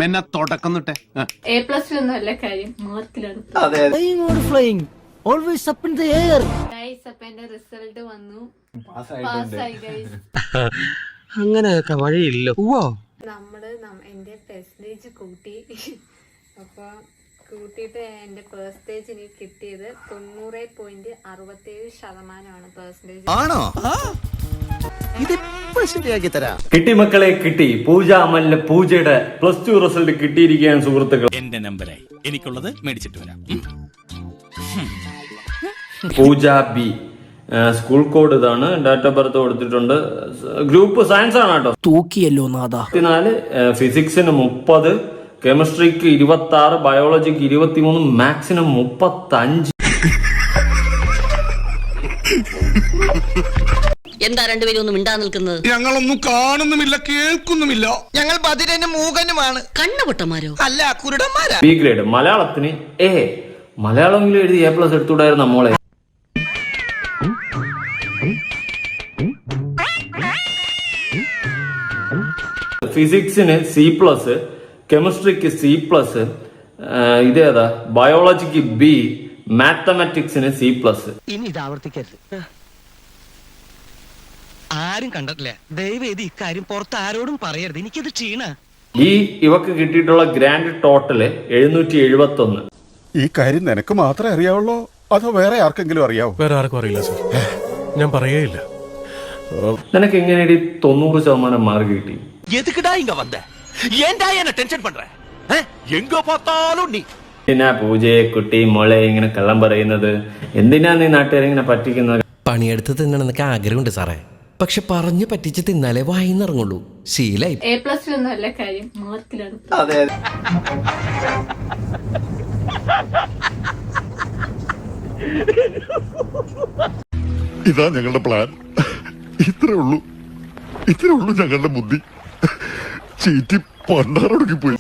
മെന്നെ തുടക്കം തൊട്ടേ A+ഒന്നുമല്ല കാര്യം, മാർക്കിലാണ്. Always up in the air. Guys, അപ്പൊ എന്റെ റിസൾട്ട് വന്നു. പാസ്സായി ഗൈസ്. അങ്ങനെയൊക്കെ വഴിയില്ല. എന്റെ പെർസെന്റേജ് കൂട്ടി. അപ്പൊ കൂട്ടിയിട്ട് എന്റെ പെർസെന്റേജ് എനിക്ക് കിട്ടിയത് 90.67% പെർസെന്റേജ്. ആണോ? ഇതിപ്പോ ശരിയാക്കി തരാം. കിട്ടി മക്കളെ, കിട്ടി. പൂജ അമലിന് പൂജയുടെ +2 റിസൾട്ട് കിട്ടിയിരിക്കുകയാണ് സുഹൃത്തുക്കൾ. എന്റെ നമ്പറായി എനിക്കുള്ളത് മേടിച്ചിട്ട് വരാം. പൂജ ബി, സ്കൂൾ കോഡ് ഇതാണ്, ഡാറ്റ ഓഫ് ബർത്ത് കൊടുത്തിട്ടുണ്ട്. ഗ്രൂപ്പ് സയൻസ് ആണ് കേട്ടോ. തൂക്കിയല്ലോ നാദാ. 24, ഫിസിക്സിന് 30, കെമിസ്ട്രിക്ക് 26, ബയോളജിക്ക് 23, മാത്സിന് 35. എന്താ രണ്ടുപേരും ഒന്നും മിണ്ടാ നിൽക്കുന്നത്? ഞങ്ങളൊന്നും കാണുന്നുമില്ല, കേൾക്കുന്നുമില്ല. ഞങ്ങൾ ബദിരനും മൂകനുമാണ്. കണ്ണുപൊട്ടന്മാരോ? അല്ല, കുരുടന്മാരാ. B grade. മലയാളത്തിന് A. മലയാളമെങ്കിലും എഴുതി A+ എടുത്തുകൂടായിരുന്നു നമ്മളെ. ഫിസിക്സിന് C+, കെമിസ്ട്രിക്ക് C+, ഇതേതാ ബയോളജിക്ക് B, മാത്തമാറ്റിക്സിന് C+. ഇനി ഇത് ആവർത്തിക്കരുത്. ആരും കണ്ടിട്ടില്ല. ദയവേദി ഇക്കാര്യം പുറത്ത് ആരോടും പറയരുത്. എനിക്കത് ക്ഷീണ. ഇവക്ക് കിട്ടിയിട്ടുള്ള ഗ്രാൻഡ് ടോട്ടല് 771. ഈ കാര്യം നിനക്ക് മാത്രമേ അറിയാവുള്ളൂ അതോ വേറെ ആർക്കെങ്കിലും അറിയാവോ? വേറെ ആർക്കും അറിയില്ല സർ, ഞാൻ പറയേയില്ല. നിനക്ക് എങ്ങനെ 90% മാർക്ക് കിട്ടി? എതുക്കിടാ ഇങ്ങ വന്ന ഏണ്ടാ എന്നെ ടെൻഷൻ പண்ற എങ്കോ பார்த்தாலும் നീ. എന്തിനാ പൂജയെ കുട്ടി മോളെ ഇങ്ങനെ കള്ളം പറയുന്നത്? എന്തിനാ നീ നാട്ടുകാരെ ഇങ്ങനെ പറ്റിക്കുന്നത്? പണിയെടുത്ത് തിന്നണമെന്നൊക്കെ ആഗ്രഹമുണ്ട് സാറേ, പക്ഷെ പറഞ്ഞു പറ്റിച്ച് തിന്നാലേ വായിന്നിറങ്ങുള്ളൂ. ശീലായി. A+ഒന്നുമല്ല കാര്യം, മാർക്കിലാണ്. അതെ. ഇതാ ഞങ്ങളുടെ പ്ലാൻ. ഇത്രേ ഉള്ളൂ ഞങ്ങളുടെ ബുദ്ധി. ചീറ്റി പണ്ടാറൊടുക്കി പോയി.